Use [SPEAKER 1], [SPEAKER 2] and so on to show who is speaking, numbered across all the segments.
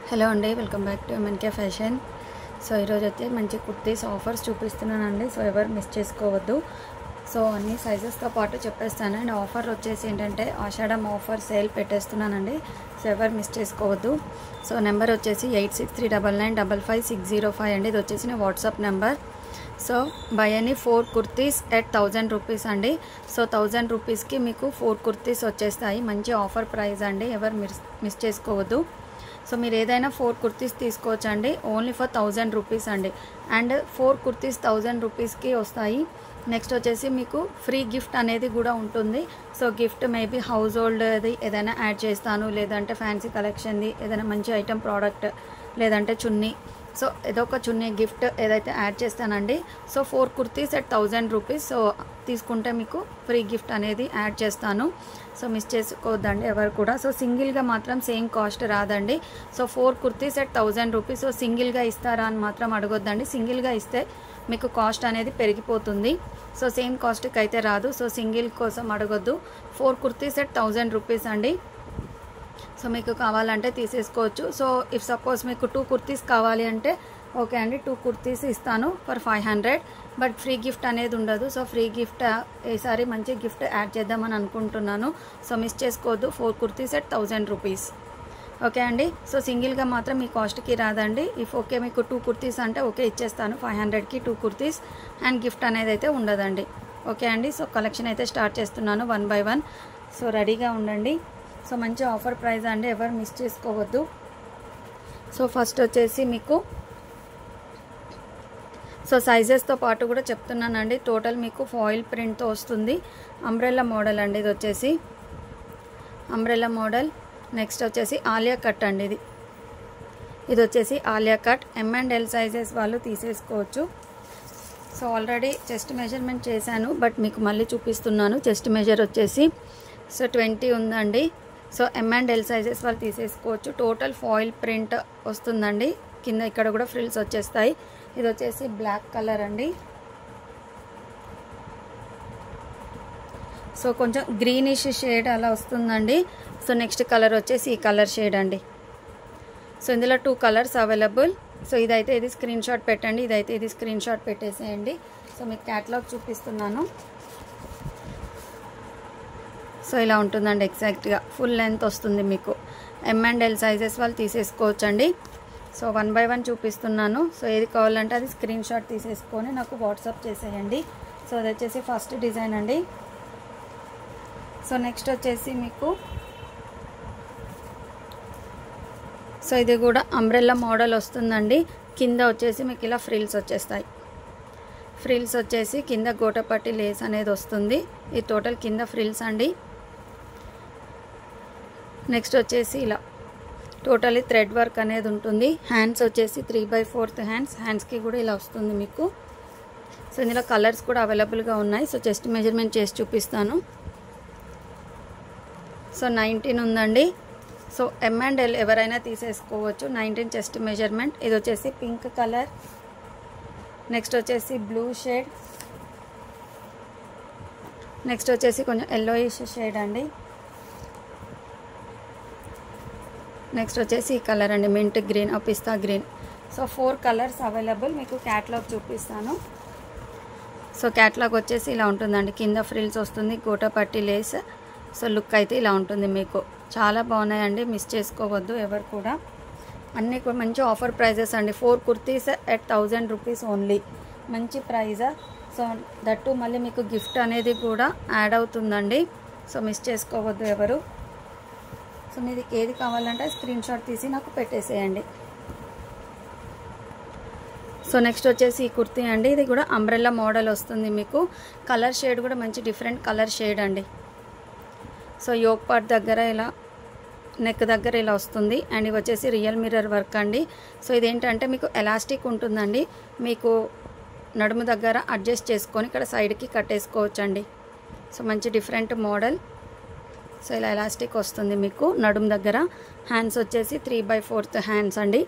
[SPEAKER 1] Hello అండి, welcome back to MNK fashion. So ఈరోజు అయితే మంచి కుర్తీస్ ఆఫర్స్ చూపిస్తున్నానండి. సో ఎవరు మిస్ చేసుకోవద్దు. సో అన్ని సైజెస్తో పాటు చెప్పేస్తాను. అండ్ ఆఫర్ వచ్చేసి ఏంటంటే ఆషాఢం ఆఫర్ సేల్ పెట్టేస్తున్నానండి. సో ఎవరు మిస్ చేసుకోవద్దు. సో నెంబర్ వచ్చేసి 8639955605 అండి. ఇది వచ్చేసి నా WhatsApp number. So by any 4 kurtis at 1000 rupees అండి. సో 1000 రూపీస్కి మీకు 4 కుర్తీస్ వచ్చేస్తాయి. మంచి ఆఫర్ ప్రైస్ అండి, ఎవరు మిస్ చేసుకోవద్దు. సో మీరు ఏదైనా 4 కుర్తీస్ తీసుకోవచ్చండి, ఓన్లీ ఫర్ 1000 రూపీస్ అండి. అండ్ 4 కుర్తీస్ 1000 రూపీస్కి వస్తాయి. నెక్స్ట్ వచ్చేసి మీకు ఫ్రీ గిఫ్ట్ అనేది కూడా ఉంటుంది. సో గిఫ్ట్ మేబీ హౌస్ హోల్డ్ది ఏదైనా యాడ్ చేస్తాను, లేదంటే ఫ్యాన్సీ కలెక్షన్ది ఏదైనా మంచి ఐటమ్ ప్రోడక్ట్, లేదంటే చున్నీ. సో ఏదో ఒక చున్నీ గిఫ్ట్ ఏదైతే యాడ్ చేస్తానండి. So 4 kurtis at 1000 rupees. So తీసుకుంటే మీకు ఫ్రీ గిఫ్ట్ అనేది యాడ్ చేస్తాను. సో మిస్ చేసుకోవద్దండి ఎవరు కూడా. సో సింగిల్గా మాత్రం సేమ్ కాస్ట్ రాదండి. So 4 kurtis at 1000 rupees. So సింగిల్గా ఇస్తారా అని మాత్రం అడగొద్దండి. సింగిల్గా ఇస్తే మీకు కాస్ట్ అనేది పెరిగిపోతుంది. సో సేమ్ కాస్ట్కి అయితే రాదు. సో సింగిల్ కోసం అడగొద్దు. 4 కుర్తీస్ ఎట్ 1000 రూపీస్ అండి. సో మీకు కావాలంటే తీసేసుకోవచ్చు. సో ఇఫ్ సపోజ్ మీకు 2 కుర్తీస్ కావాలి అంటే ఓకే అండి, 2 కుర్తీస్ ఇస్తాను ఫర్ 500. బట్ ఫ్రీ గిఫ్ట్ అనేది ఉండదు. సో ఫ్రీ గిఫ్ట్ ఈసారి మంచి గిఫ్ట్ యాడ్ చేద్దామని అనుకుంటున్నాను. సో మిస్ చేసుకోవద్దు. 4 కుర్తీస్ ఎట్ 1000 రూపీస్. ఓకే అండి. సో సింగిల్గా మాత్రం మీ కాస్ట్కి రాదండి. ఇఫ్ ఓకే మీకు 2 కుర్తీస్ అంటే ఓకే ఇచ్చేస్తాను 500కి 2 కుర్తీస్. అండ్ గిఫ్ట్ అనేది అయితే ఉండదండి. ఓకే అండి. సో కలెక్షన్ అయితే స్టార్ట్ చేస్తున్నాను 1 by 1. సో రెడీగా ఉండండి. సో మంచి ఆఫర్ ప్రైస్ అండి, ఎవరు మిస్ చేసుకోవద్దు. సో ఫస్ట్ వచ్చేసి మీకు సో సైజెస్తో పాటు కూడా చెప్తున్నానండి. టోటల్ మీకు ఫాయిల్ ప్రింట్తో వస్తుంది. అంబ్రెల్లా మోడల్ అండి. ఇది వచ్చేసి అంబ్రెల్లా మోడల్. నెక్స్ట్ వచ్చేసి ఆలియా కట్ అండి. ఇది వచ్చేసి ఆలియా కట్. M&L సైజెస్ వాళ్ళు తీసేసుకోవచ్చు. సో ఆల్రెడీ చెస్ట్ మెజర్మెంట్ చేశాను, బట్ మీకు మళ్ళీ చూపిస్తున్నాను. చెస్ట్ మెజర్ వచ్చేసి సో 20 ఉందండి. సో M&L సైజెస్ వాళ్ళు తీసేసుకోవచ్చు. టోటల్ ఫాయిల్ ప్రింట్ వస్తుందండి. కింద ఇక్కడ కూడా ఫ్రిల్స్ వచ్చేస్తాయి. ఇది వచ్చేసి బ్లాక్ కలర్ అండి. సో కొంచెం గ్రీనిష్ షేడ్ అలా వస్తుందండి. సో నెక్స్ట్ కలర్ వచ్చేసి ఈ కలర్ షేడ్ అండి. సో ఇందులో 2 కలర్స్ అవైలబుల్. సో ఇదైతే ఇది స్క్రీన్ షాట్ పెట్టండి, ఇదైతే ఇది స్క్రీన్ షాట్ పెట్టేసేయండి. సో మీకు క్యాటలాగ్ చూపిస్తున్నాను. సో ఇలా ఉంటుందండి. ఎగ్జాక్ట్గా ఫుల్ లెంత్ వస్తుంది మీకు. M&L సైజెస్ వాళ్ళు తీసేసుకోవచ్చండి. సో 1 by 1 చూపిస్తున్నాను. సో ఏది కావాలంటే అది స్క్రీన్ షాట్ తీసేసుకొని నాకు వాట్సాప్ చేసేయండి. సో అది వచ్చేసి ఫస్ట్ డిజైన్ అండి. సో నెక్స్ట్ వచ్చేసి మీకు సో ఇది కూడా అంబ్రెల్లా మోడల్ వస్తుందండి. కింద వచ్చేసి మీకు ఇలా ఫ్రిల్స్ వచ్చేస్తాయి. ఫ్రిల్స్ వచ్చేసి కింద గోటపట్టి లేస్ అనేది వస్తుంది. ఈ టోటల్ కింద ఫ్రిల్స్ అండి. నెక్స్ట్ వచ్చేసి ఇలా టోటలీ థ్రెడ్ వర్క్ అనేది ఉంటుంది. హ్యాండ్స్ వచ్చేసి 3/4 హ్యాండ్స్కి కూడా ఇలా వస్తుంది మీకు. సో ఇందులో కలర్స్ కూడా అవైలబుల్గా ఉన్నాయి. సో చెస్ట్ మెజర్మెంట్ చేసి చూపిస్తాను. సో 19 ఉందండి. సో M&L ఎవరైనా తీసేసుకోవచ్చు. 19 చెస్ట్ మెజర్మెంట్. ఇది వచ్చేసి పింక్ కలర్. నెక్స్ట్ వచ్చేసి బ్లూ షేడ్. నెక్స్ట్ వచ్చేసి కొంచెం ఎల్లోయిష్ షేడ్ అండి. నెక్స్ట్ వచ్చేసి ఈ కలర్ అండి, మింట్ గ్రీన్, పిస్తా గ్రీన్. So 4 colours available. మీకు క్యాటలాగ్ చూపిస్తాను. సో క్యాటలాగ్ వచ్చేసి ఇలా ఉంటుందండి. కింద ఫ్రిల్స్ వస్తుంది, గోటపట్టి లేస్. సో లుక్ అయితే ఇలా ఉంటుంది మీకు. చాలా బాగున్నాయండి, మిస్ చేసుకోవద్దు ఎవరు కూడా. అన్నీ కూడా మంచి ఆఫర్ ప్రైజెస్ అండి. 4 కుర్తీస్ ఎట్ 1000 రూపీస్ ఓన్లీ. మంచి ప్రైజ్. సో దట్టు మళ్ళీ మీకు గిఫ్ట్ అనేది కూడా యాడ్ అవుతుందండి. సో మిస్ చేసుకోవద్దు ఎవరు. సో మీది ఏది కావాలంటే స్క్రీన్ షాట్ తీసి నాకు పెట్టేసేయండి. సో నెక్స్ట్ వచ్చేసి ఈ కుర్తీ అండి. ఇది కూడా అంబ్రెల్లా మోడల్ వస్తుంది మీకు. కలర్ షేడ్ కూడా మంచి డిఫరెంట్ కలర్ షేడ్ అండి. సో యోక్ పార్ట్ దగ్గర ఇలా, నెక్ దగ్గర ఇలా వస్తుంది. అండ్ ఇవి వచ్చేసి రియల్ మిర్రర్ వర్క్ అండి. సో ఇదేంటంటే మీకు ఎలాస్టిక్ ఉంటుందండి. మీకు నడుము దగ్గర అడ్జస్ట్ చేసుకొని ఇక్కడ సైడ్కి కట్టేసుకోవచ్చండి. సో మంచి డిఫరెంట్ మోడల్. సో ఇలా ఎలాస్టిక్ వస్తుంది మీకు నడుము దగ్గర. హ్యాండ్స్ వచ్చేసి 3/4 హ్యాండ్స్ అండి.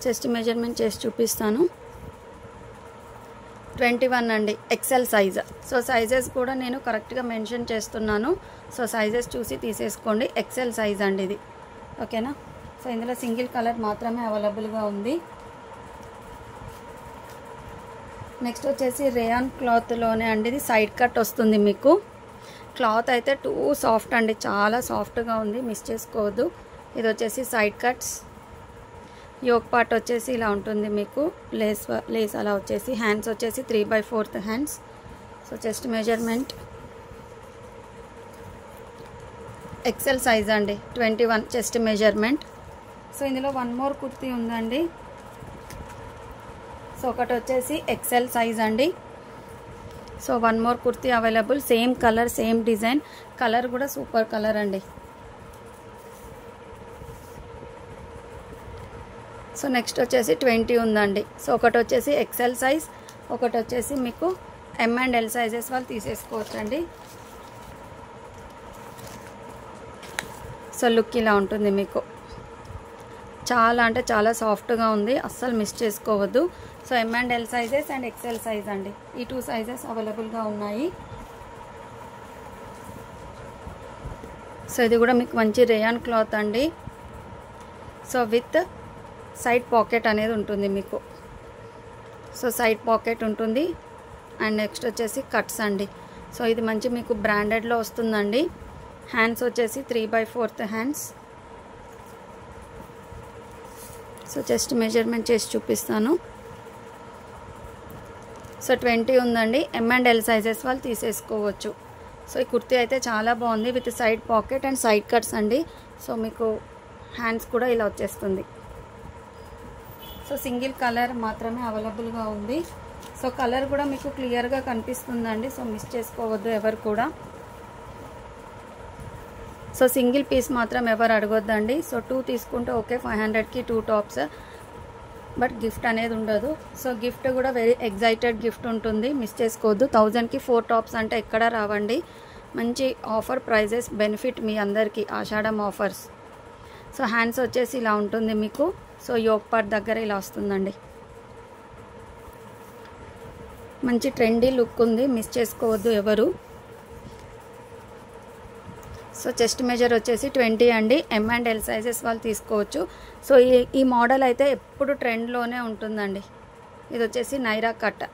[SPEAKER 1] చెస్ట్ మెజర్మెంట్ చేసి చూపిస్తాను. 21 అండి, XL సైజ్. సో సైజెస్ కూడా నేను కరెక్ట్గా మెన్షన్ చేస్తున్నాను. సో సైజెస్ చూసి తీసేసుకోండి. XL సైజ్ అండి ఇది. ఓకేనా. సో ఇందులో సింగిల్ కలర్ మాత్రమే అవైలబుల్గా ఉంది. నెక్స్ట్ వచ్చేసి రేయాన్ క్లాత్లోనే అండి, ఇది సైడ్ కట్ వస్తుంది మీకు. క్లాత్ అయితే టూ సాఫ్ట్ అండి, చాలా సాఫ్ట్గా ఉంది, మిస్ చేసుకోవద్దు. ఇది వచ్చేసి సైడ్ కట్స్. యోక్ పార్ట్ వచ్చేసి ఇలా ఉంటుంది మీకు, లేస్ అలా వచ్చేసి. హ్యాండ్స్ వచ్చేసి 3/4 hands. So chest measurement XL size అండి, 21 చెస్ట్ మెజర్మెంట్. సో ఇందులో వన్ మోర్ కుర్తీ ఉందండి. సో ఒకటి వచ్చేసి ఎక్సెల్ సైజ్ అండి. So one more kurti available, same colour same design, colour కూడా సూపర్ కలర్ అండి. సో నెక్స్ట్ వచ్చేసి 20 ఉందండి. సో ఒకటి వచ్చేసి ఎక్సెల్ సైజ్, ఒకటి వచ్చేసి మీకు M and L సైజెస్ వాళ్ళు తీసేసుకోవచ్చు అండి. సో లుక్ ఇలా ఉంటుంది మీకు, చాలా అంటే చాలా సాఫ్ట్గా ఉంది, అస్సలు మిస్ చేసుకోవద్దు. So M and L sizes and XL size అండి, ఈ 2 సైజెస్ అవైలబుల్గా ఉన్నాయి. సో ఇది కూడా మీకు మంచి రేయాన్ క్లాత్ అండి. సో విత్ సైడ్ పాకెట్ అనేది ఉంటుంది మీకు. సో సైడ్ పాకెట్ ఉంటుంది. అండ్ నెక్స్ట్ వచ్చేసి కట్స్ అండి. సో ఇది మంచి మీకు బ్రాండెడ్లో వస్తుందండి. హ్యాండ్స్ వచ్చేసి 3/4 హ్యాండ్స్. సో జస్ట్ మెజర్మెంట్ చేసి చూపిస్తాను. సో 20 ఉందండి. M and L సైజెస్ వాళ్ళు తీసేసుకోవచ్చు. సో ఈ కుర్తీ అయితే చాలా బాగుంది, with side pocket and side cuts అండి. సో మీకు హ్యాండ్స్ కూడా ఇలా వచ్చేస్తుంది. సో సింగిల్ కలర్ మాత్రమే అవైలబుల్గా ఉంది. సో కలర్ కూడా మీకు క్లియర్గా కనిపిస్తుందండి, సో మిస్ చేసుకోవద్దు ఎవరు కూడా. సో సింగిల్ పీస్ మాత్రం ఎవరు అడగొద్దండి. సో 2 తీసుకుంటే ఓకే, 500కి 2 టాప్స్, బట్ గిఫ్ట్ అనేది ఉండదు. సో గిఫ్ట్ కూడా వెరీ ఎగ్జైటెడ్ గిఫ్ట్ ఉంటుంది, మిస్ చేసుకోవద్దు. 1000కి 4 టాప్స్ అంటే ఎక్కడ రావండి. మంచి ఆఫర్ ప్రైజెస్, బెనిఫిట్ మీ అందరికీ, ఆషాఢం ఆఫర్స్. సో హ్యాండ్స్ వచ్చేసి ఇలా ఉంటుంది మీకు. సో యోక్ పార్ట్ దగ్గర ఇలా వస్తుందండి. మంచి ట్రెండీ లుక్ ఉంది, మిస్ చేసుకోవద్దు ఎవరు. సో చెస్ట్ మెజర్ వచ్చేసి 20 అండి. M and L సైజెస్ వాళ్ళు తీసుకోవచ్చు. సో ఈ మోడల్ అయితే ఎప్పుడు ట్రెండ్లోనే ఉంటుందండి. ఇది వచ్చేసి నైరా కట్.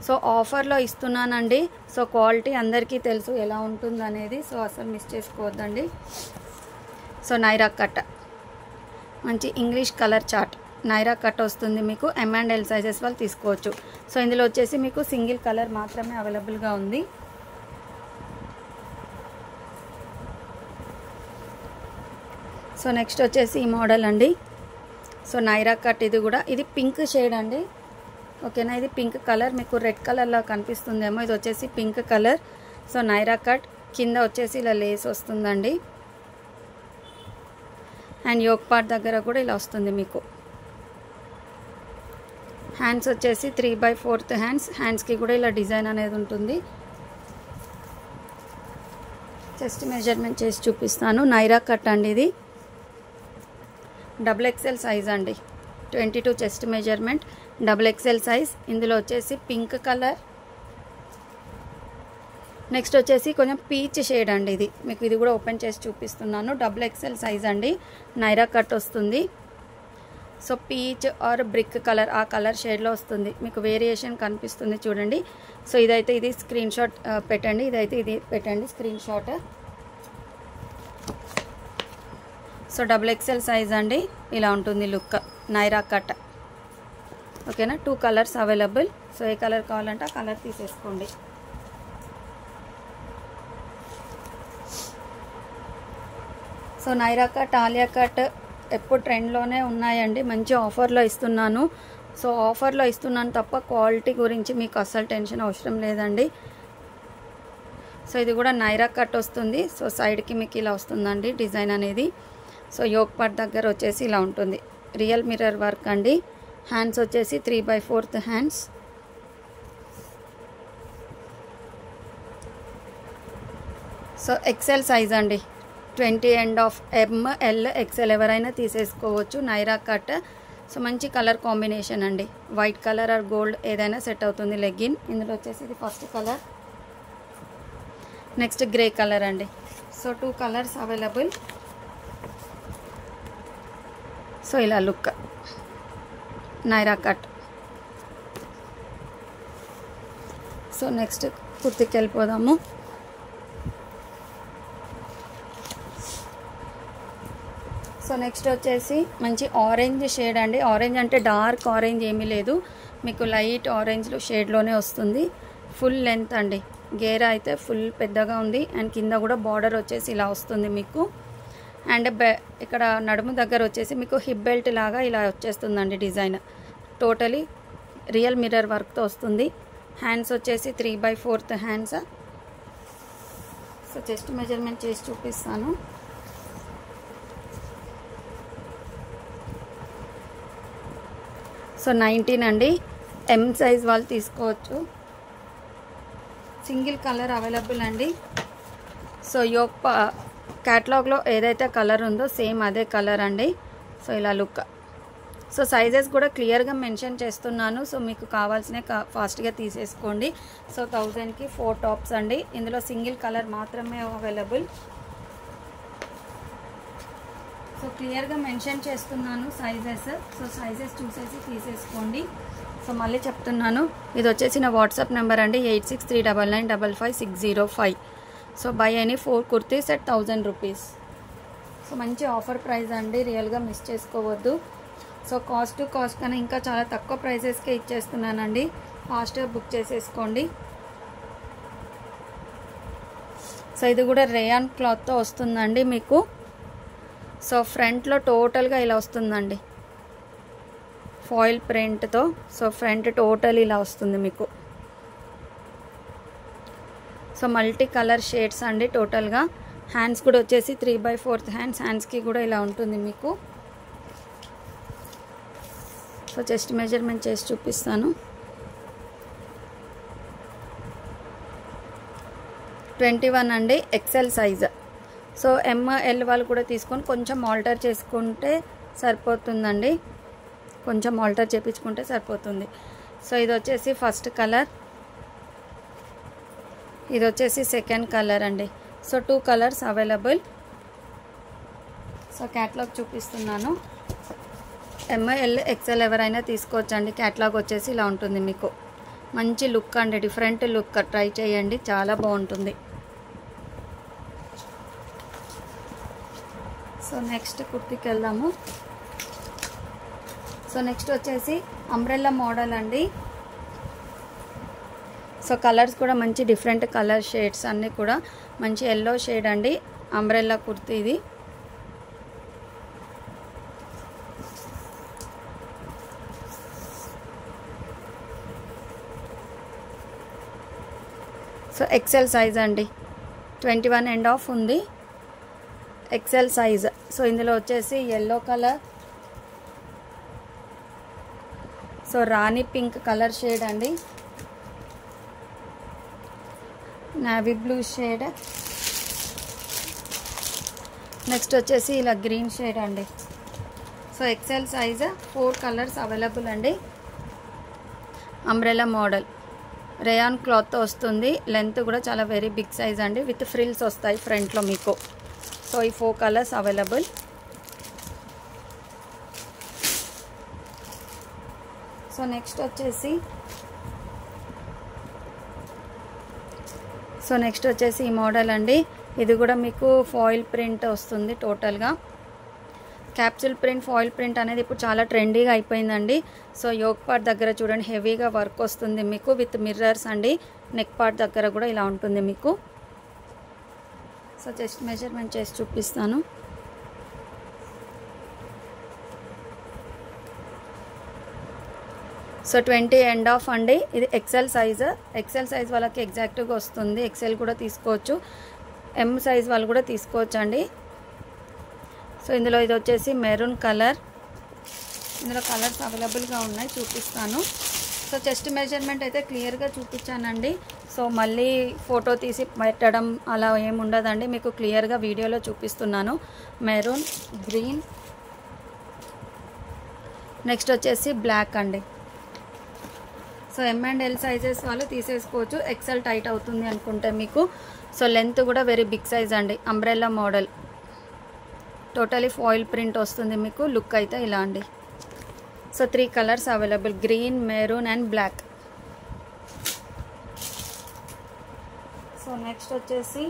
[SPEAKER 1] సో ఆఫర్లో ఇస్తున్నానండి. సో క్వాలిటీ అందరికీ తెలుసు ఎలా ఉంటుందనేది, సో అసలు మిస్ చేసుకోవద్దండి. సో నైరా కట్ మంచి English colour chart, Naira cut వస్తుంది మీకు. M and L సైజెస్ వాళ్ళు తీసుకోవచ్చు. సో ఇందులో వచ్చేసి మీకు సింగిల్ కలర్ మాత్రమే అవైలబుల్గా ఉంది. సో నెక్స్ట్ వచ్చేసి ఈ మోడల్ అండి. సో నైరా కట్, ఇది కూడా, ఇది పింక్ షేడ్ అండి. ఓకేనా, ఇది పింక్ కలర్, మీకు రెడ్ కలర్లో కనిపిస్తుందేమో, ఇది వచ్చేసి pink colour. So Naira cut, కింద వచ్చేసి ఇలా లేస్ వస్తుందండి. అండ్ యోక్ పార్ట్ దగ్గర కూడా ఇలా వస్తుంది మీకు. హ్యాండ్స్ వచ్చేసి 3/4 హ్యాండ్స్. హ్యాండ్స్కి కూడా ఇలా డిజైన్ అనేది ఉంటుంది. చెస్ట్ మెజర్మెంట్ చేసి చూపిస్తాను. నైరా కట్ అండి, ఇది XXL సైజ్ అండి. 22 చెస్ట్ మెజర్మెంట్, XXL సైజ్. ఇందులో వచ్చేసి పింక్ కలర్, నెక్స్ట్ వచ్చేసి కొంచెం పీచ్ షేడ్ అండి. ఇది మీకు, ఇది కూడా ఓపెన్ చేసి చూపిస్తున్నాను. XXL సైజ్ అండి, నైరా కట్ వస్తుంది. So peach or brick colour, ఆ కలర్ షేడ్లో వస్తుంది మీకు. వేరియేషన్ కనిపిస్తుంది చూడండి. సో ఇదైతే ఇది స్క్రీన్ షాట్ పెట్టండి, ఇదైతే ఇది పెట్టండి screen shot. So XXL size అండి, ఇలా ఉంటుంది లుక్, నైరా కట్. ఓకేనా, 2 కలర్స్ అవైలబుల్. సో ఏ కలర్ కావాలంటే ఆ కలర్ తీసేసుకోండి. So Naira cut, Alia cut ఎప్పుడు ట్రెండ్లోనే ఉన్నాయండి. మంచి ఆఫర్లో ఇస్తున్నాను. సో ఆఫర్లో ఇస్తున్నాను తప్ప క్వాలిటీ గురించి మీకు అస్సలు టెన్షన్ అవసరం లేదండి. సో ఇది కూడా నైరా కట్ వస్తుంది. సో సైడ్కి మీకు ఇలా వస్తుందండి డిజైన్ అనేది. సో యోక్ పార్ట్ దగ్గర వచ్చేసి ఇలా ఉంటుంది, రియల్ మిర్రర్ వర్క్ అండి. హ్యాండ్స్ వచ్చేసి 3/4 హ్యాండ్స్. సో XL సైజ్ అండి, 20 end of M, L, XL ఎవరైనా తీసేసుకోవచ్చు. నైరా కట్. సో మంచి కలర్ కాంబినేషన్ అండి, వైట్ కలర్ ఆర్ గోల్డ్ ఏదైనా సెట్ అవుతుంది లెగ్గిన్. ఇందులో వచ్చేసి ఇది first colour, next grey colour అండి. So 2 colours available. సో ఇలా look Naira cut. So next కుర్తికి వెళ్ళిపోదాము. సో నెక్స్ట్ వచ్చేసి మంచి ఆరెంజ్ షేడ్ అండి. ఆరెంజ్ అంటే డార్క్ ఆరెంజ్ ఏమీ లేదు, మీకు లైట్ ఆరెంజ్ షేడ్లోనే వస్తుంది. ఫుల్ లెంత్ అండి. గేరా అయితే ఫుల్ పెద్దగా ఉంది అండ్ కింద కూడా బార్డర్ వచ్చేసి ఇలా వస్తుంది మీకు. అండ్ ఇక్కడ నడుము దగ్గర వచ్చేసి మీకు హిప్ బెల్ట్ లాగా ఇలా వచ్చేస్తుందండి డిజైన్. టోటలీ రియల్ మిర్రర్ వర్క్తో వస్తుంది. హ్యాండ్స్ వచ్చేసి 3/4 హ్యాండ్స్. సో చెస్ట్ మెజర్మెంట్ చేసి చూపిస్తాను. సో 19 అండి. ఎం సైజ్ వాళ్ళు తీసుకోవచ్చు. సింగిల్ కలర్ అవైలబుల్ అండి. సో యోక్ క్యాటలాగ్లో ఏదైతే కలర్ ఉందో సేమ్ అదే కలర్ అండి. సో ఇలా లుక్. సో సైజెస్ కూడా క్లియర్గా మెన్షన్ చేస్తున్నాను. సో మీకు కావాల్సిన ఫాస్ట్గా తీసేసుకోండి. సో 1000కి 4 టాప్స్ అండి. ఇందులో సింగిల్ కలర్ మాత్రమే అవైలబుల్. సో క్లియర్గా మెన్షన్ చేస్తున్నాను సైజెస్. సో సైజెస్ చూసేసి తీసేసుకోండి. సో మళ్ళీ చెప్తున్నాను, ఇది వచ్చేసి నా వాట్సాప్ నెంబర్ అండి 8639955605. So by any 4 kurtis at 1000 rupees. So మంచి ఆఫర్ ప్రైస్ అండి, రియల్గా మిస్ చేసుకోవద్దు. సో కాస్ట్ కన్నా ఇంకా చాలా తక్కువ ప్రైజెస్కే ఇచ్చేస్తున్నానండి. ఫాస్ట్గా బుక్ చేసేసుకోండి. సో ఇది కూడా రేయాన్ క్లాత్తో వస్తుందండి మీకు. సో ఫ్రంట్లో టోటల్గా ఇలా వస్తుందండి ఫాయిల్ ప్రింట్తో. సో ఫ్రంట్ టోటల్ ఇలా వస్తుంది మీకు. సో మల్టీ కలర్ షేడ్స్ అండి టోటల్గా. హ్యాండ్స్ కూడా వచ్చేసి 3/4 హ్యాండ్స్. హ్యాండ్స్కి కూడా ఇలా ఉంటుంది మీకు. సో చెస్ట్ మెజర్మెంట్ చేసి చూపిస్తాను. 21 అండి, ఎక్సెల్ సైజ్. సో ML వాళ్ళు కూడా తీసుకొని కొంచెం ఆల్టర్ చేసుకుంటే సరిపోతుందండి. కొంచెం ఆల్టర్ చేయించుకుంటే సరిపోతుంది. సో ఇది వచ్చేసి ఫస్ట్ కలర్, ఇది వచ్చేసి సెకండ్ కలర్ అండి. So 2 colours available. So catalogue చూపిస్తున్నాను. ML XL ఎవరైనా తీసుకోవచ్చండి. క్యాటలాగ్ వచ్చేసి ఇలా ఉంటుంది మీకు. మంచి లుక్ అండి, డిఫరెంట్ లుక్. ట్రై చేయండి, చాలా బాగుంటుంది. సో నెక్స్ట్ కుర్తీకి వెళ్దాము. సో నెక్స్ట్ వచ్చేసి అంబ్రెల్లా మోడల్ అండి. సో కలర్స్ కూడా మంచి డిఫరెంట్ కలర్ షేడ్స్ అన్నీ కూడా మంచి ఎల్లో షేడ్ అండి. అంబ్రెల్లా కుర్తీ ఇది. సో ఎక్సెల్ సైజ్ అండి, 21 ఎండ్ ఆఫ్ ఉంది, ఎక్సెల్ సైజ్. సో ఇందులో వచ్చేసి yellow colour, so rani pink colour shade అండి, నావీ బ్లూ షేడ్, నెక్స్ట్ వచ్చేసి ఇలా గ్రీన్ షేడ్ అండి. So XL size, 4 colours available అండి. అంబ్రెలా మోడల్, రేయాన్ క్లాత్తో వస్తుంది. లెంత్ కూడా చాలా వెరీ బిగ్ సైజ్ అండి, విత్ ఫ్రిల్స్ వస్తాయి ఫ్రంట్లో మీకు. సో ఈ 4 కలర్స్ అవైలబుల్. సో నెక్స్ట్ వచ్చేసి ఈ మోడల్ అండి. ఇది కూడా మీకు ఫాయిల్ ప్రింట్ వస్తుంది టోటల్గా. క్యాప్సూల్ ప్రింట్, ఫాయిల్ ప్రింట్ అనేది ఇప్పుడు చాలా ట్రెండీగా అయిపోయిందండి. సో యోక్ పార్ట్ దగ్గర చూడండి హెవీగా వర్క్ వస్తుంది మీకు, విత్ మిర్రర్స్ అండి. నెక్ పార్ట్ దగ్గర కూడా ఇలా ఉంటుంది మీకు. సో చెస్ట్ మెజర్మెంట్ చేసి చూపిస్తాను. సో 20 ఎండ్ ఆఫ్ అండి. ఇది ఎక్సెల్ సైజ్. ఎక్సెల్ సైజ్ వాళ్ళకి ఎగ్జాక్ట్గా వస్తుంది. ఎక్సెల్ కూడా తీసుకోవచ్చు, ఎం సైజ్ వాళ్ళు కూడా తీసుకోవచ్చు అండి. సో ఇందులో ఇది వచ్చేసి మెరూన్ కలర్. ఇందులో కలర్స్ అవైలబుల్గా ఉన్నాయి, చూపిస్తాను. సో చెస్ట్ మెజర్మెంట్ అయితే క్లియర్గా చూపించానండి. సో మళ్ళీ ఫోటో తీసి పెట్టడం అలా ఏమి ఉండదండి, మీకు క్లియర్గా వీడియోలో చూపిస్తున్నాను. మెరూన్, గ్రీన్, నెక్స్ట్ వచ్చేసి బ్లాక్ అండి. సో M&L సైజెస్ వాళ్ళు తీసేసుకోవచ్చు. ఎక్సెల్ టైట్ అవుతుంది అనుకుంటే మీకు. సో లెంత్ కూడా వెరీ బిగ్ సైజ్ అండి. Umbrella model totally foil print వస్తుంది మీకు. లుక్ అయితే ఇలా అండి. So 3 colours available, green, maroon and black. So next వచ్చేసి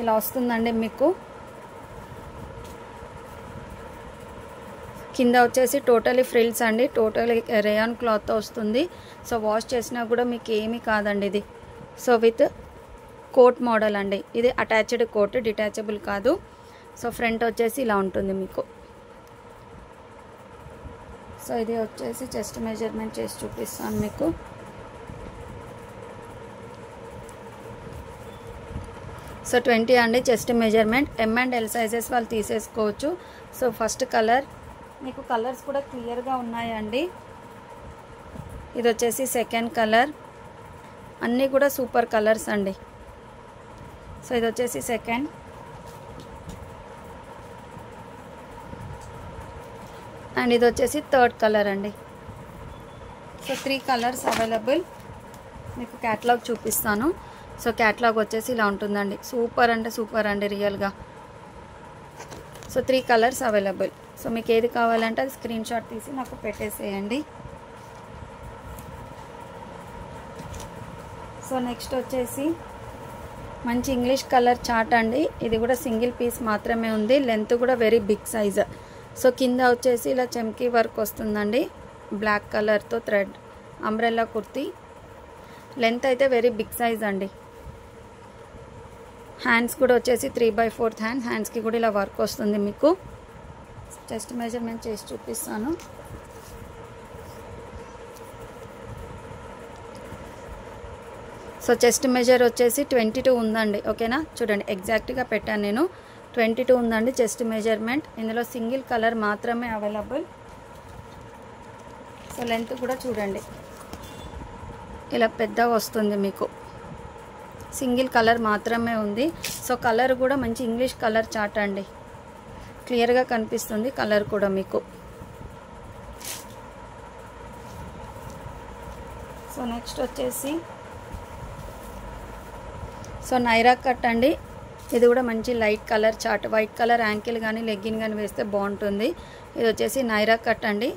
[SPEAKER 1] ఇలా వస్తుందండి మీకు. కింద వచ్చేసి టోటలీ ఫ్రిల్స్ అండి, టోటలీ రేయాన్ క్లాత్తో వస్తుంది. సో వాష్ చేసినా కూడా మీకు ఏమీ కాదండి ఇది. సో విత్ కోట్ మోడల్ అండి, ఇది అటాచ్డ్ కోట్, డిటాచబుల్ కాదు. సో ఫ్రంట్ వచ్చేసి ఇలా ఉంటుంది మీకు. సో ఇది వచ్చేసి చెస్ట్ మెజర్మెంట్ చేసి చూపిస్తాను మీకు. సో 20 అండి chest measurement. M and L sizes వాళ్ళు తీసేసుకోవచ్చు. సో ఫస్ట్ కలర్ మీకు, కలర్స్ కూడా క్లియర్గా ఉన్నాయండి. ఇది వచ్చేసి సెకండ్ కలర్, అన్నీ కూడా సూపర్ కలర్స్ అండి. సో ఇది వచ్చేసి సెకండ్. అండ్ ఇది వచ్చేసి థర్డ్ కలర్ అండి. So 3 colours available. మీకు క్యాటలాగ్ చూపిస్తాను. సో క్యాటలాగ్ వచ్చేసి ఇలా ఉంటుందండి. సూపర్ అంటే సూపర్ అండి రియల్గా. So 3 colours available. సో మీకు ఏది కావాలంటే అది స్క్రీన్ షాట్ తీసి నాకు పెట్టేసేయండి. సో నెక్స్ట్ వచ్చేసి మంచి ఇంగ్లీష్ కలర్ చార్ట్ అండి. ఇది కూడా సింగిల్ పీస్ మాత్రమే ఉంది. లెంత్ కూడా వెరీ బిగ్ సైజ్. సో కింద వచ్చేసి ఇలా చమ్కీ వర్క్ వస్తుందండి, బ్లాక్ కలర్తో థ్రెడ్, అంబ్రెల్లా కుర్తీ. లెంత్ అయితే వెరీ బిగ్ సైజ్ అండి. హ్యాండ్స్ కూడా వచ్చేసి 3/4 హ్యాండ్స్కి కూడా ఇలా వర్క్ వస్తుంది మీకు. చెస్ట్ మెజర్మెంట్ చేసి చూపిస్తాను. సో చెస్ట్ మెజర్ వచ్చేసి 22 ఉందండి. ఓకేనా, చూడండి ఎగ్జాక్ట్గా పెట్టాను నేను. 22 ఉందండి చెస్ట్ మెజర్మెంట్. ఇందులో సింగిల్ కలర్ మాత్రమే అవైలబుల్. సో లెంత్ కూడా చూడండి ఇలా పెద్దగా వస్తుంది మీకు. సింగిల్ కలర్ మాత్రమే ఉంది. సో కలర్ కూడా మంచి ఇంగ్లీష్ కలర్ చార్ట్ అండి, క్లియర్గా కనిపిస్తుంది కలర్ కూడా మీకు. సో నెక్స్ట్ వచ్చేసి సో నైరా కట్ అండి. ఇది కూడా మంచి light colour chart. White colour ankle కానీ లెగ్గిన్ కానీ వేస్తే బాగుంటుంది. ఇది వచ్చేసి నైరా కట్ అండి.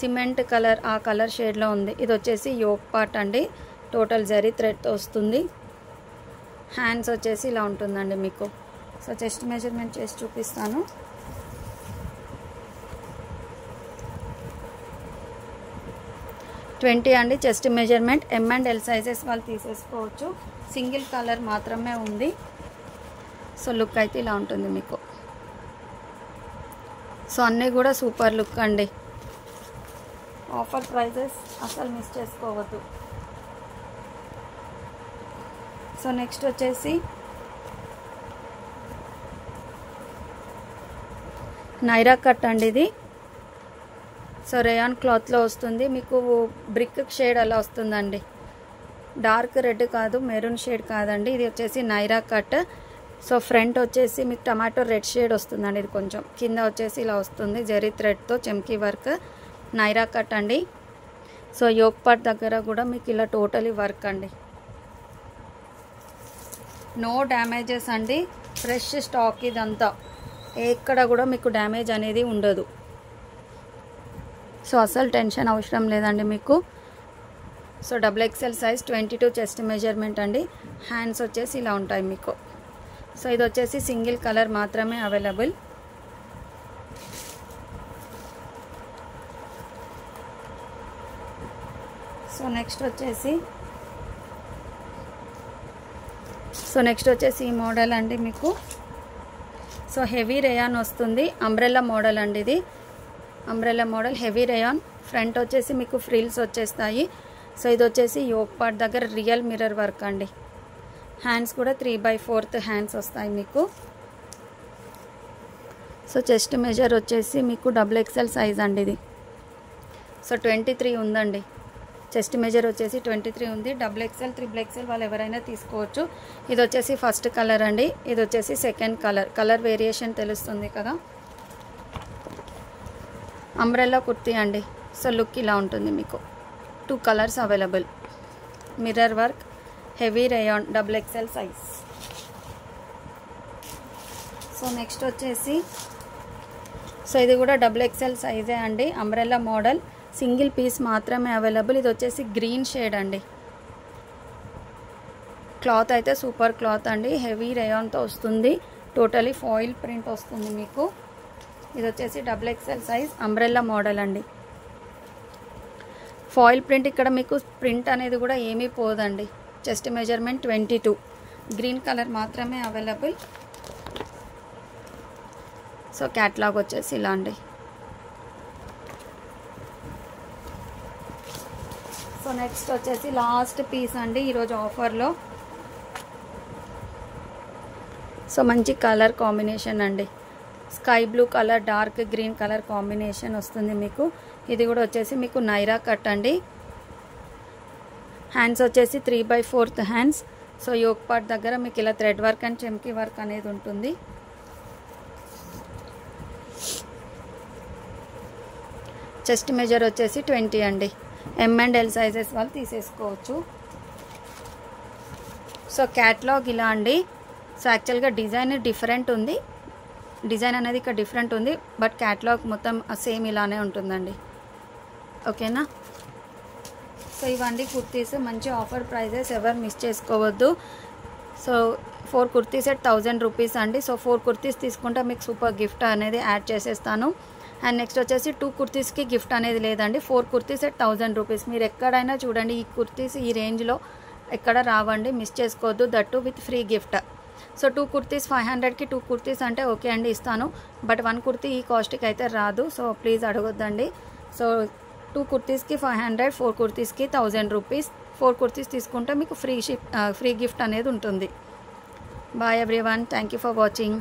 [SPEAKER 1] సిమెంట్ కలర్ ఆ కలర్ షేడ్లో ఉంది. ఇది వచ్చేసి యోక్ పార్ట్ అండి, టోటల్ జరీ థ్రెడ్తో వస్తుంది. హ్యాండ్స్ వచ్చేసి ఇలా ఉంటుందండి మీకు. సో చెస్ట్ మెజర్మెంట్ చేసి చూపిస్తాను. ట్వంటీ అండి chest measurement. M and L sizes వాళ్ళు తీసేసుకోవచ్చు. సింగిల్ కలర్ మాత్రమే ఉంది. సో లుక్ అయితే ఇలా ఉంటుంది మీకు. సో అన్నీ కూడా సూపర్ లుక్ అండి. ఆఫర్ ప్రైజెస్ అసలు మిస్ చేసుకోవద్దు. సో నెక్స్ట్ వచ్చేసి నైరా కట్ అండి. ఇది సో రేయాన్ క్లాత్లో వస్తుంది మీకు. బ్రిక్ షేడ్ అలా వస్తుందండి, డార్క్ రెడ్ కాదు, మెరూన్ షేడ్ కాదండి. ఇది వచ్చేసి నైరా కట్. సో ఫ్రంట్ వచ్చేసి మీకు టమాటో రెడ్ షేడ్ వస్తుందండి. ఇది కొంచెం కింద వచ్చేసి ఇలా వస్తుంది జరీ థ్రెడ్తో చమ్కీ వర్క్. నైరా కట్ అండి. సో యోక్ పార్ట్ దగ్గర కూడా మీకు ఇలా టోటలీ వర్క్ అండి. నో డ్యామేజెస్ అండి, ఫ్రెష్ స్టాక్ ఇదంతా. ఎక్కడ కూడా మీకు డ్యామేజ్ అనేది ఉండదు. సో అసలు టెన్షన్ అవసరం లేదండి మీకు. So XXL size 22 chest measurement అండి. హ్యాండ్స్ వచ్చేసి ఇలా ఉంటాయి మీకు. సో ఇది వచ్చేసి సింగిల్ కలర్ మాత్రమే అవైలబుల్. సో నెక్స్ట్ వచ్చేసి ఈ మోడల్ అండి మీకు. సో హెవీ రేయాన్ వస్తుంది, అంబ్రెల్లా మోడల్ అండి. ఇది umbrella model heavy rayon. Front వచ్చేసి మీకు ఫ్రిల్స్ వచ్చేస్తాయి. సో ఇది వచ్చేసి యోక్ పార్ట్ దగ్గర రియల్ మిర్రర్ వర్క్ అండి. హ్యాండ్స్ కూడా 3/4 హ్యాండ్స్ వస్తాయి మీకు. సో చెస్ట్ మెజర్ వచ్చేసి మీకు XXL సైజ్ అండి ఇది. సో 23 ఉందండి చెస్ట్ మెజర్ వచ్చేసి 23 ఉంది. XXL, XXL వాళ్ళు ఎవరైనా తీసుకోవచ్చు. ఇది వచ్చేసి ఫస్ట్ కలర్ అండి. ఇది వచ్చేసి సెకండ్ కలర్. కలర్ వేరియేషన్ తెలుస్తుంది కదా. అంబ్రెల్లా కుర్తీ అండి. సో లుక్ ఇలా ఉంటుంది మీకు. 2 కలర్స్ అవైలబుల్. Mirror work heavy rayon XXL size. So next వచ్చేసి సో ఇది కూడా XXL సైజే అండి. అంబ్రెల్లా మోడల్, సింగిల్ పీస్ మాత్రమే అవైలబుల్. ఇది వచ్చేసి గ్రీన్ షేడ్ అండి. క్లాత్ అయితే సూపర్ క్లాత్ అండి. హెవీ రేయాన్తో వస్తుంది. టోటలీ ఫాయిల్ ప్రింట్ వస్తుంది మీకు. ఇది వచ్చేసి XXL సైజ్ అంబ్రెల్లా మోడల్ అండి. ఫాయిల్ ప్రింట్ ఇక్కడ మీకు ప్రింట్ అనేది కూడా ఏమీ పోదండి. Chest measurement 22. గ్రీన్ కలర్ మాత్రమే అవైలబుల్. సో క్యాట్లాగ్ వచ్చేసి ఇలా అండి. సో నెక్స్ట్ వచ్చేసి లాస్ట్ పీస్ అండి ఈరోజు ఆఫర్లో. సో మంచి కలర్ కాంబినేషన్ అండి. Sky blue colour, dark green colour combination వస్తుంది మీకు. ఇది కూడా వచ్చేసి మీకు నైరా కట్ అండి. హ్యాండ్స్ వచ్చేసి 3/4 హ్యాండ్స్. సో యోక్ పార్ట్ దగ్గర మీకు ఇలా థ్రెడ్ వర్క్ అండ్ చెమ్కీ వర్క్ అనేది ఉంటుంది. చెస్ట్ మెజర్ వచ్చేసి 20 అండి. M&L సైజెస్ వాళ్ళు తీసేసుకోవచ్చు. సో క్యాట్లాగ్ ఇలా అండి. సో యాక్చువల్గా డిజైన్ డిఫరెంట్ ఉంది. డిజైన్ అనేది ఇక్కడ డిఫరెంట్ ఉంది, బట్ క్యాట్లాగ్ మొత్తం సేమ్ ఇలానే ఉంటుందండి. ఓకేనా? సో ఇవండి కుర్తీస్, మంచి ఆఫర్ ప్రైజెస్, ఎవరు మిస్ చేసుకోవద్దు. సో 4 కుర్తీస్ at 1000 రూపీస్ అండి. సో 4 కుర్తీస్ తీసుకుంటే మీకు సూపర్ గిఫ్ట్ అనేది యాడ్ చేసేస్తాను. అండ్ నెక్స్ట్ వచ్చేసి 2 కుర్తీస్కి గిఫ్ట్ అనేది లేదండి. 4 కుర్తీస్ at 1000 రూపీస్. మీరు ఎక్కడైనా చూడండి ఈ కుర్తీస్ ఈ రేంజ్లో ఎక్కడ రావండి, మిస్ చేసుకోవద్దు. That with free gift. So 2 kurtis 500కి 2 కుర్తీస్ అంటే ఓకే అండి ఇస్తాను, బట్ 1 కుర్తీ ఈ కాస్ట్కి అయితే రాదు. సో ప్లీజ్ అడగొద్దండి. సో 2 కుర్తీస్కి 500, 4 కుర్తీస్కి 1000 రూపీస్. 4 కుర్తీస్ తీసుకుంటే మీకు ఫ్రీ గిఫ్ట్ అనేది ఉంటుంది. Bye everyone, thank you for watching.